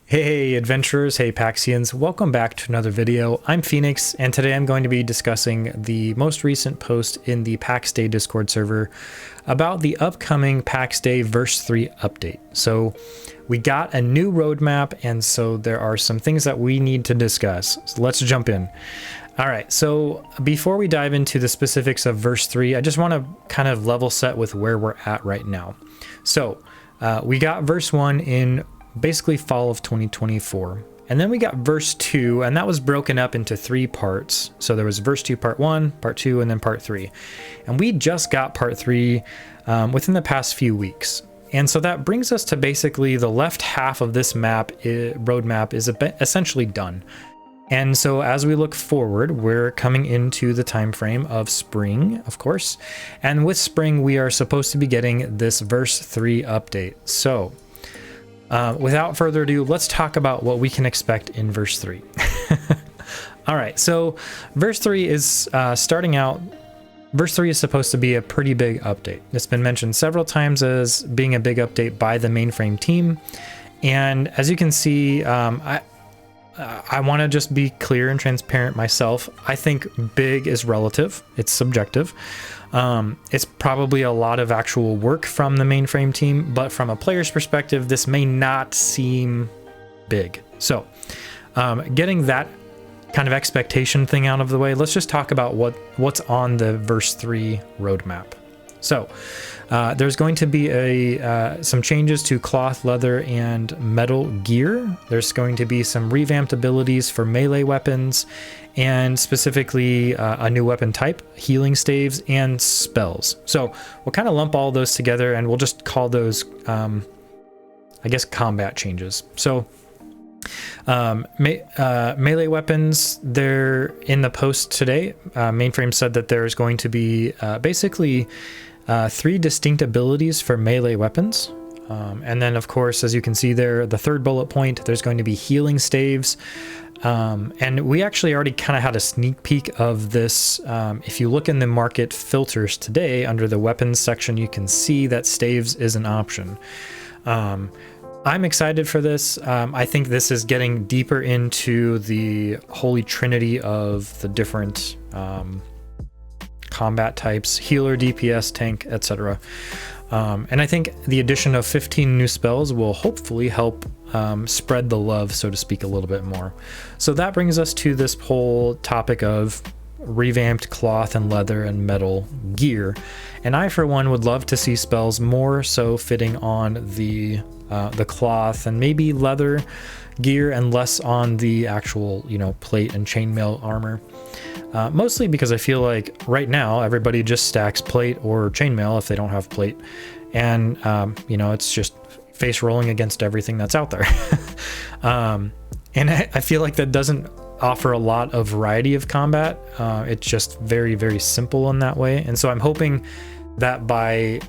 Hey adventurers, hey Paxians, welcome back to another video. I'm Phoenix, and today I'm going to be discussing the most recent post in the Pax Dei Discord server about the upcoming Pax Dei Verse 3 update. So we got a new roadmap, and so there are some things that we need to discuss. So let's jump in. All right, so before we dive into the specifics of Verse 3, I just want to kind of level set with where we're at right now. So we got Verse 1 in basically fall of 2024, and then we got Verse 2, and that was broken up into 3 parts. So there was Verse 2 part 1, part 2, and then part 3, and we just got part 3 within the past few weeks. And so that brings us to basically the left half of this roadmap is essentially done. And so as we look forward, we're coming into the time frame of spring, of course, and with spring we are supposed to be getting this Verse 3 update. So without further ado, let's talk about what we can expect in Verse 3. All right, so Verse 3 is starting out. Verse 3 is supposed to be a pretty big update. It's been mentioned several times as being a big update by the Mainframe team. And as you can see, I want to just be clear and transparent myself. I think big is relative. It's subjective. It's probably a lot of actual work from the Mainframe team, but from a player's perspective, this may not seem big. So getting that kind of expectation thing out of the way, let's just talk about what's on the Verse 3 roadmap. So there's going to be some changes to cloth, leather, and metal gear. There's going to be some revamped abilities for melee weapons, and specifically a new weapon type, healing staves, and spells. So we'll kind of lump all those together, and we'll just call those, I guess, combat changes. So melee weapons, they're in the post today. Mainframe said that there's going to be basically 3 distinct abilities for melee weapons. And then, of course, as you can see there, the third bullet point, there's going to be healing staves. And we actually already kind of had a sneak peek of this. If you look in the market filters today, under the weapons section, you can see that staves is an option. I'm excited for this. I think this is getting deeper into the holy trinity of the different combat types: healer, DPS, tank, etc. And I think the addition of 15 new spells will hopefully help spread the love, so to speak, a little bit more. So that brings us to this whole topic of revamped cloth and leather and metal gear. And I, for one, would love to see spells more so fitting on the cloth and maybe leather gear, and less on the actual, plate and chainmail armor. Mostly because I feel like right now everybody just stacks plate or chainmail if they don't have plate, and it's just face rolling against everything that's out there. And I feel like that doesn't offer a lot of variety of combat. It's just very, very simple in that way. And so I'm hoping that by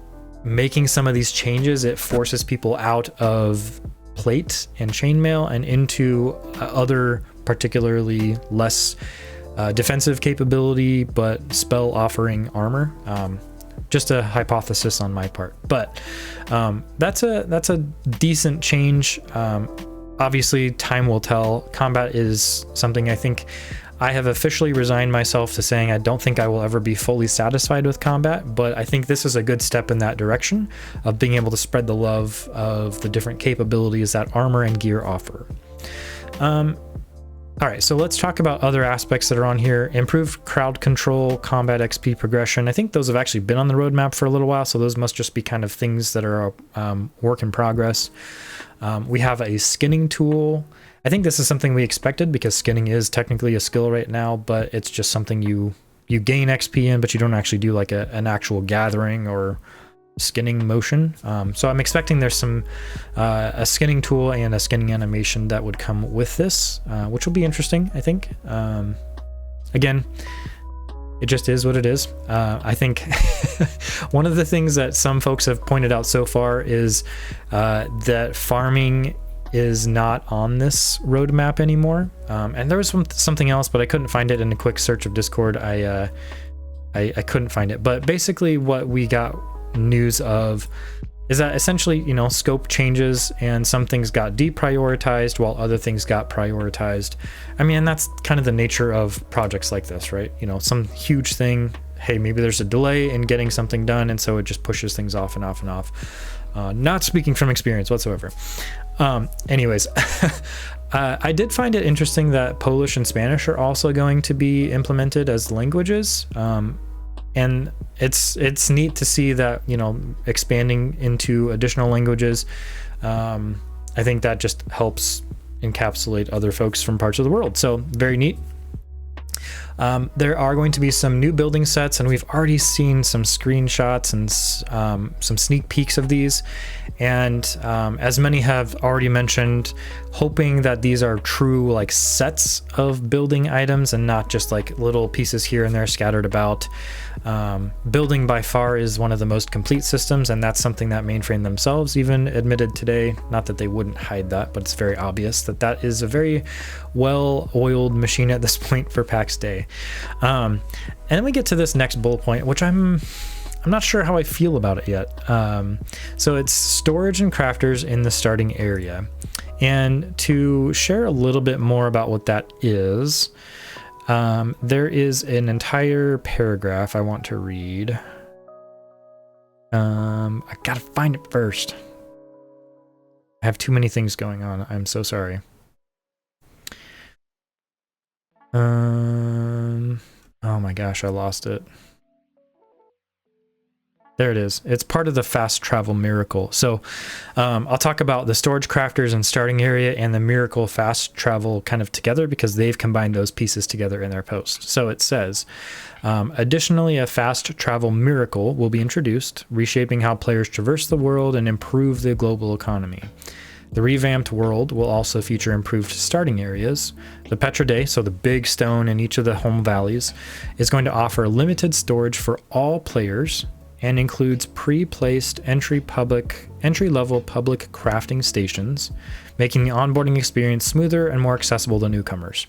making some of these changes, it forces people out of plate and chainmail and into other particularly less defensive capability but spell offering armor. Just a hypothesis on my part, but that's a decent change. Obviously time will tell. Combat is something I think I have officially resigned myself to saying I don't think I will ever be fully satisfied with combat, but I think this is a good step in that direction of being able to spread the love of the different capabilities that armor and gear offer. All right, so let's talk about other aspects that are on here. Improved crowd control, combat XP progression. I think those have actually been on the roadmap for a little while, so those must just be kind of things that are work in progress. We have a skinning tool. I think this is something we expected because skinning is technically a skill right now, but it's just something you gain XP in, but you don't actually do like an actual gathering or skinning motion. So I'm expecting there's some a skinning tool and a skinning animation that would come with this, which will be interesting, I think. Again, it just is what it is. I think one of the things that some folks have pointed out so far is that farming is not on this roadmap anymore. And there was something else, but I couldn't find it in a quick search of Discord. I couldn't find it. But basically what we got news of is that essentially, you know, scope changes and some things got deprioritized while other things got prioritized. I mean, and that's kind of the nature of projects like this, right? You know, some huge thing, hey, maybe there's a delay in getting something done, and so it just pushes things off and off and off. Not speaking from experience whatsoever. Anyways, I did find it interesting that Polish and Spanish are also going to be implemented as languages. And it's neat to see that, you know, expanding into additional languages. I think that just helps encapsulate other folks from parts of the world. So very neat. There are going to be some new building sets, and we've already seen some screenshots and some sneak peeks of these. And as many have already mentioned, hoping that these are true like sets of building items and not just like little pieces here and there scattered about. Building by far is one of the most complete systems, and that's something that Mainframe themselves even admitted today. Not that they wouldn't hide that, but it's very obvious that that is a very well-oiled machine at this point for Pax Dei. And then we get to this next bullet point, which I'm not sure how I feel about it yet. So it's storage and crafters in the starting area. And to share a little bit more about what that is, there is an entire paragraph I want to read. I gotta find it first. I have too many things going on. I'm so sorry. Oh my gosh, I lost it. There it is. It's part of the fast travel miracle. So I'll talk about the storage crafters and starting area and the miracle fast travel kind of together because they've combined those pieces together in their post. So it says, additionally, a fast travel miracle will be introduced, reshaping how players traverse the world and improve the global economy. The revamped world will also feature improved starting areas. The Petra Day, so the big stone in each of the home valleys, is going to offer limited storage for all players and includes pre-placed entry-level public crafting stations, making the onboarding experience smoother and more accessible to newcomers.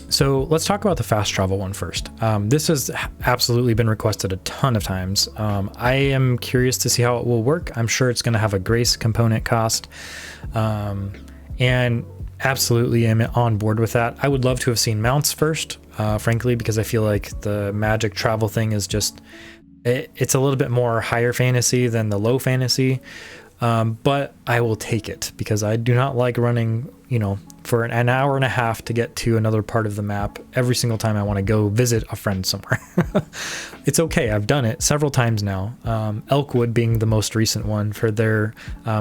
So let's talk about the fast travel one first. This has absolutely been requested a ton of times. I am curious to see how it will work. I'm sure it's going to have a grace component cost, and absolutely am on board with that. I would love to have seen mounts first, frankly, because I feel like the magic travel thing is just, it's a little bit more higher fantasy than the low fantasy. But I will take it because I do not like running, you know, for an hour and a half to get to another part of the map every single time I want to go visit a friend somewhere. It's okay. I've done it several times now. Elkwood being the most recent one for their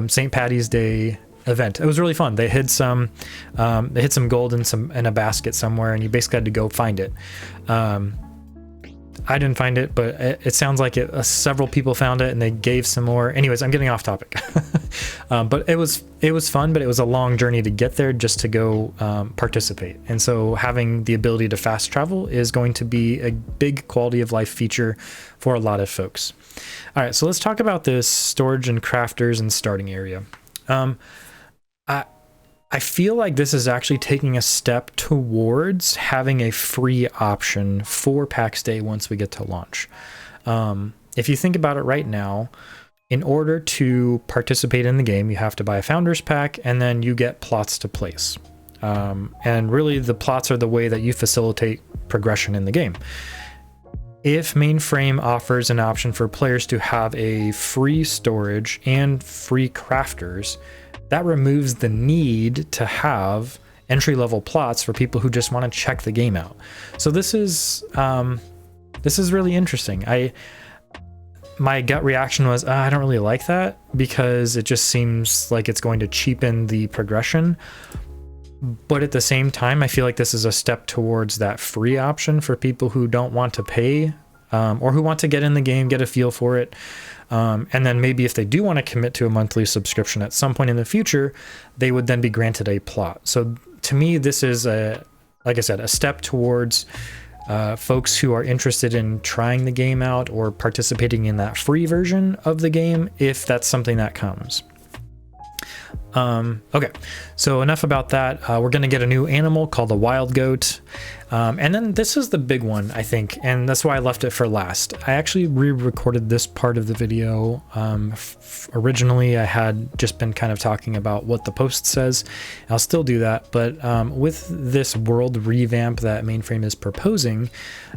St. Patty's Day event. It was really fun. They hid some gold in a basket somewhere, and you basically had to go find it. I didn't find it, but it sounds like several people found it and they gave some more. Anyways, I'm getting off topic. But it was fun, but it was a long journey to get there just to go participate. And so having the ability to fast travel is going to be a big quality of life feature for a lot of folks. All right, so let's talk about this storage and crafters and starting area. I feel like this is actually taking a step towards having a free option for Pax Dei once we get to launch. If you think about it right now, in order to participate in the game, you have to buy a founder's pack and then you get plots to place. And really the plots are the way that you facilitate progression in the game. If Mainframe offers an option for players to have a free storage and free crafters, that removes the need to have entry-level plots for people who just want to check the game out. So this is really interesting. My gut reaction was, I don't really like that because it just seems like it's going to cheapen the progression. But at the same time, I feel like this is a step towards that free option for people who don't want to pay or who want to get in the game, get a feel for it. And then maybe if they do want to commit to a monthly subscription at some point in the future, they would then be granted a plot. So to me, this is like I said, a step towards folks who are interested in trying the game out or participating in that free version of the game, if that's something that comes. Okay, so enough about that. We're going to get a new animal called a wild goat. And then this is the big one, I think, and that's why I left it for last. I actually re-recorded this part of the video. Originally, I had just been kind of talking about what the post says. I'll still do that, but with this world revamp that Mainframe is proposing,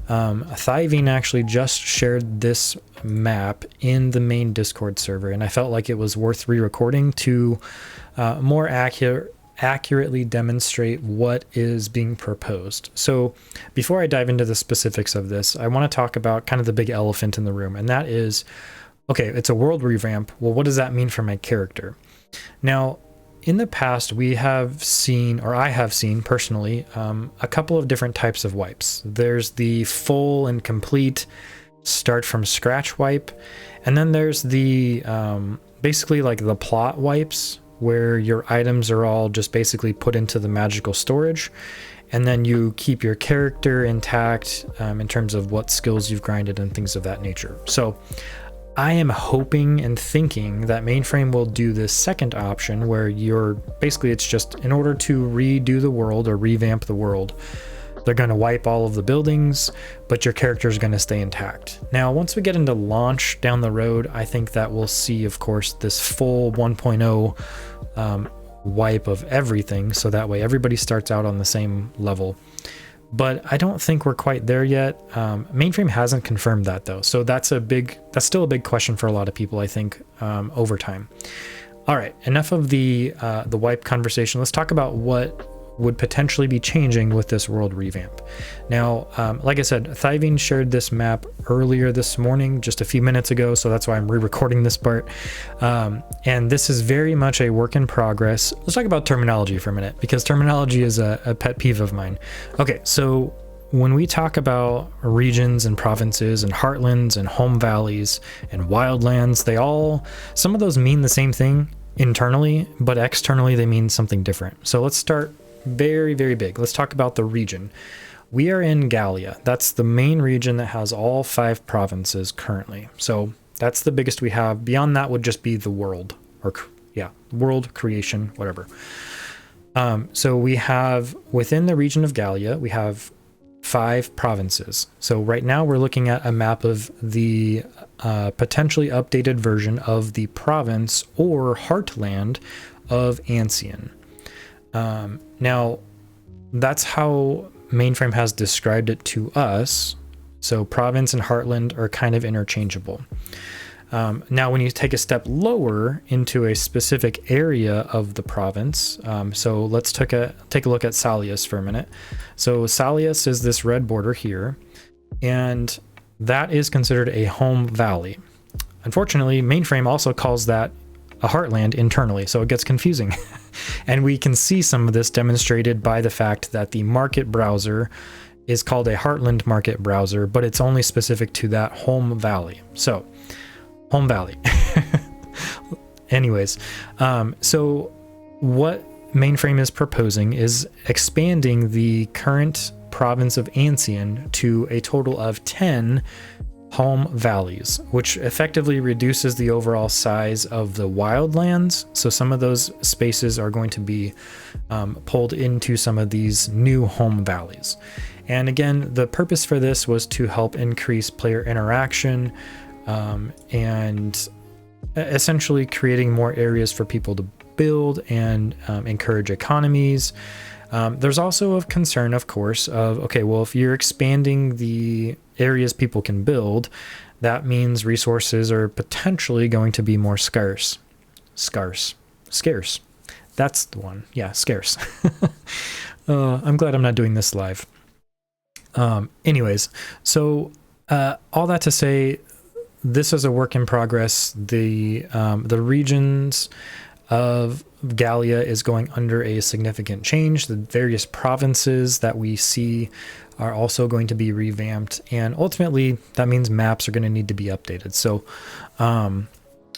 Thyvine actually just shared this map in the main Discord server, and I felt like it was worth re-recording to more accurately demonstrate what is being proposed. So before I dive into the specifics of this, I want to talk about kind of the big elephant in the room, and that is, okay, it's a world revamp. Well, what does that mean for my character? Now, in the past, we have seen, or I have seen personally, a couple of different types of wipes. There's the full and complete start from scratch wipe, and then there's the basically like the plot wipes, where your items are all just basically put into the magical storage, and then you keep your character intact in terms of what skills you've grinded and things of that nature. So I am hoping and thinking that Mainframe will do this second option, where you're basically, it's just in order to redo the world or revamp the world, they're going to wipe all of the buildings, but your character is going to stay intact. Now, once we get into launch down the road, I think that we'll see, of course, this full 1.0 wipe of everything, so that way everybody starts out on the same level. But I don't think we're quite there yet. Mainframe hasn't confirmed that, though, so that's still a big question for a lot of people, I think, over time. All right, enough of the wipe conversation. Let's talk about what would potentially be changing with this world revamp. Now, like I said, Thyvine shared this map earlier this morning, just a few minutes ago, so that's why I'm re-recording this part. And this is very much a work in progress. Let's talk about terminology for a minute, because terminology is a pet peeve of mine. Okay, so when we talk about regions and provinces and heartlands and home valleys and wildlands, some of those mean the same thing internally, but externally they mean something different. So let's start very, very big. Let's talk about the region. We are in Gallia. That's the main region that has all 5 provinces currently. So that's the biggest we have. Beyond that would just be the world, or world creation, whatever. So we have, within the region of Gallia, we have 5 provinces. So right now we're looking at a map of the potentially updated version of the province or heartland of Ancien. Now, that's how Mainframe has described it to us. So province and heartland are kind of interchangeable. Now, when you take a step lower into a specific area of the province, so let's take a look at Salius for a minute. So Salius is this red border here, and that is considered a home valley. Unfortunately, Mainframe also calls that a heartland internally, so it gets confusing. And we can see some of this demonstrated by the fact that the market browser is called a Heartland market browser, but it's only specific to that home valley. So, home valley. Anyways, so what Mainframe is proposing is expanding the current province of Ancien to a total of 10 home valleys, which effectively reduces the overall size of the wildlands. So some of those spaces are going to be pulled into some of these new home valleys. And again, the purpose for this was to help increase player interaction and essentially creating more areas for people to build and encourage economies. There's also a concern, of course, of, okay, well, if you're expanding the areas people can build, that means resources are potentially going to be more scarce. Scarce. That's the one. Yeah, scarce. I'm glad I'm not doing this live. Anyways, so all that to say, this is a work in progress. The regions of Gallia is going under a significant change. The various provinces that we see are also going to be revamped, and ultimately that means maps are going to need to be updated. So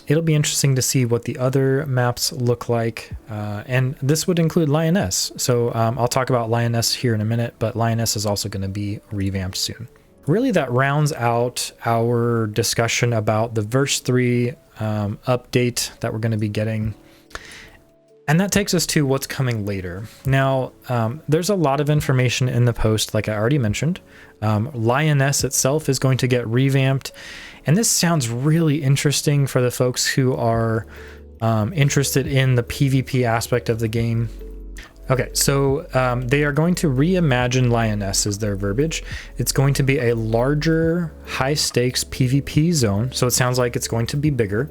it'll be interesting to see what the other maps look like, and this would include Lioness. So I'll talk about Lioness here in a minute, but Lioness is also going to be revamped soon. Really, that rounds out our discussion about the verse 3 update that we're going to be getting. And that takes us to what's coming later. Now, there's a lot of information in the post, like I already mentioned. Lioness itself is going to get revamped. And this sounds really interesting for the folks who are interested in the PvP aspect of the game. Okay, so they are going to reimagine Lioness as their verbiage. It's going to be a larger, high-stakes PvP zone, so it sounds like it's going to be bigger.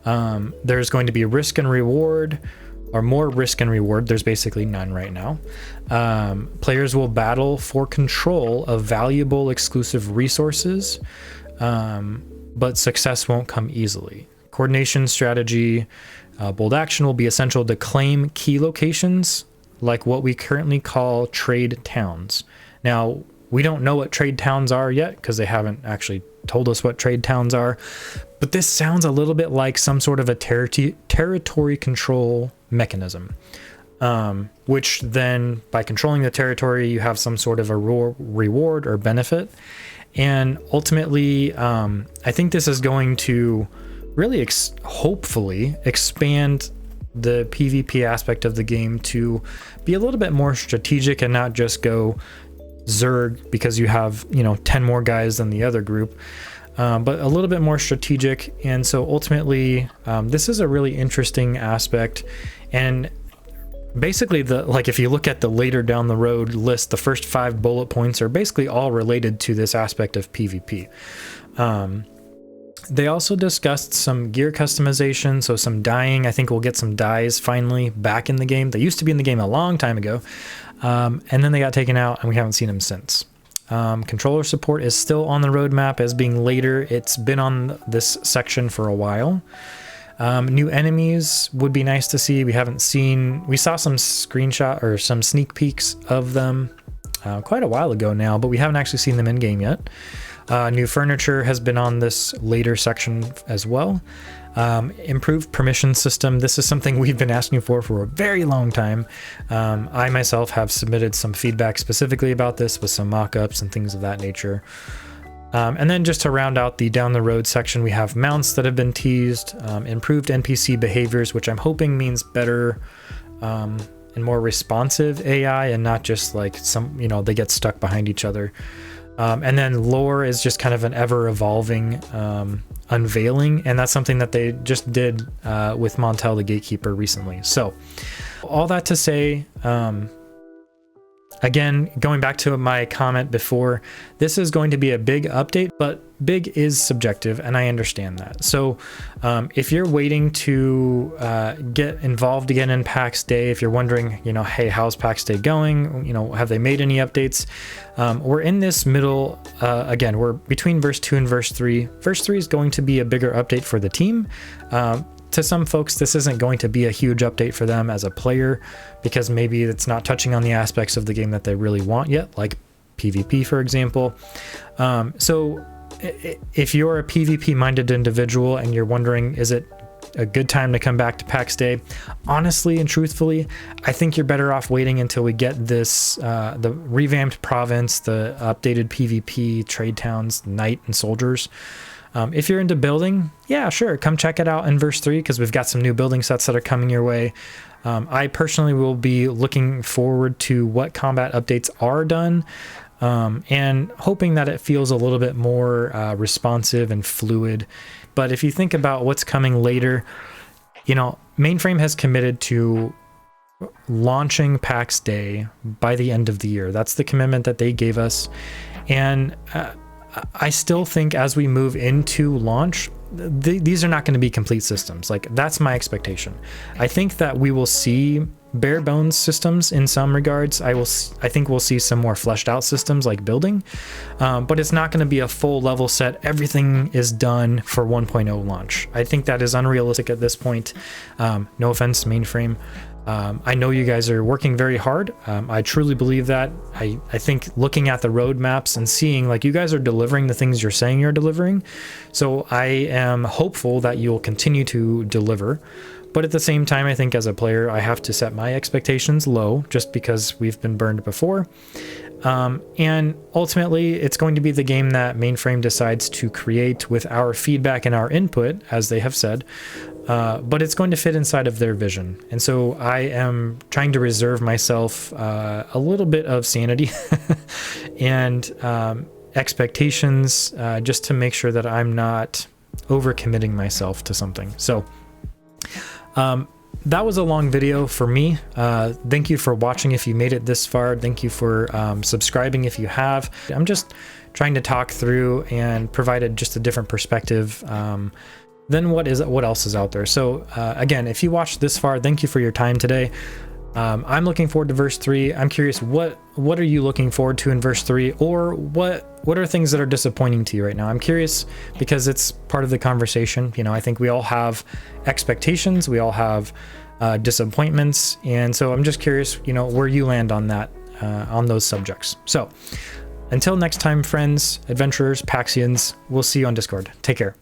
There's going to be risk and reward, or more risk and reward. There's basically none right now. Players will battle for control of valuable exclusive resources, but success won't come easily. Coordination, strategy, bold action will be essential to claim key locations, like what we currently call trade towns. Now, we don't know what trade towns are yet because they haven't actually told us what trade towns are, but this sounds a little bit like some sort of a territory control mechanism, which then by controlling the territory, you have some sort of a reward or benefit. And ultimately, I think this is going to really hopefully expand the PvP aspect of the game to be a little bit more strategic and not just go Zerg because you have, 10 more guys than the other group, but a little bit more strategic. And so ultimately, this is a really interesting aspect. And basically, if you look at the later down the road list, the first 5 bullet points are basically all related to this aspect of PvP. They also discussed some gear customization, so some dyeing. I think we'll get some dyes finally back in the game. They used to be in the game a long time ago, and then they got taken out, and we haven't seen them since. Controller support is still on the roadmap as being later. It's been on this section for a while. New enemies would be nice to see. We saw some screenshot or some sneak peeks of them quite a while ago now, but we haven't actually seen them in game yet. New furniture has been on this later section as well. Improved permission system. This is something we've been asking for a very long time. I myself have submitted some feedback specifically about this with some mock-ups and things of that nature. And then just to round out the down the road section, we have mounts that have been teased, improved NPC behaviors, which I'm hoping means better and more responsive AI and not just like they get stuck behind each other. And then lore is just kind of an ever-evolving unveiling, and that's something that they just did with Montel the Gatekeeper recently. So all that to say, again, going back to my comment before, this is going to be a big update, but big is subjective, and I understand that. So if you're waiting to get involved again in Pax Day, if you're wondering, hey, how's Pax Day going? Have they made any updates? We're in this middle, again, we're between verse 2 and verse 3. Verse 3 is going to be a bigger update for the team. To some folks, this isn't going to be a huge update for them as a player because maybe it's not touching on the aspects of the game that they really want yet, like PvP, for example. So if you're a PvP-minded individual and you're wondering, is it a good time to come back to Pax Day? Honestly and truthfully, I think you're better off waiting until we get this, the revamped province, the updated PvP, trade towns, knight, and soldiers. If you're into building, yeah, sure, come check it out in verse 3 because we've got some new building sets that are coming your way. I personally will be looking forward to what combat updates are done and hoping that it feels a little bit more responsive and fluid. But if you think about what's coming later, Mainframe has committed to launching Pax Day by the end of the year. That's the commitment that they gave us. And I still think as we move into launch, these are not going to be complete systems. Like, that's my expectation. I think that we will see bare bones systems in some regards. I think we'll see some more fleshed out systems like building, but it's not going to be a full level set. Everything is done for 1.0 launch. I think that is unrealistic at this point. No offense, Mainframe. I know you guys are working very hard. I truly believe that. I think looking at the roadmaps and seeing like you guys are delivering the things you're saying you're delivering. So I am hopeful that you'll continue to deliver. But at the same time, I think as a player, I have to set my expectations low just because we've been burned before. And ultimately, it's going to be the game that Mainframe decides to create with our feedback and our input, as they have said. but it's going to fit inside of their vision. And so I am trying to reserve myself a little bit of sanity and expectations, just to make sure that I'm not overcommitting myself to something. So that was a long video for me. Thank you for watching if you made it this far. Thank you for subscribing if you have. I'm just trying to talk through and provide just a different perspective than what else is out there. So again, if you watched this far, thank you for your time today. I'm looking forward to verse 3. I'm curious, what are you looking forward to in verse 3, or what are things that are disappointing to you right now? I'm curious because it's part of the conversation. You know, I think we all have expectations, we all have disappointments, and so I'm just curious, you know, where you land on that, on those subjects. So until next time, friends, adventurers, Paxians, we'll see you on Discord. Take care.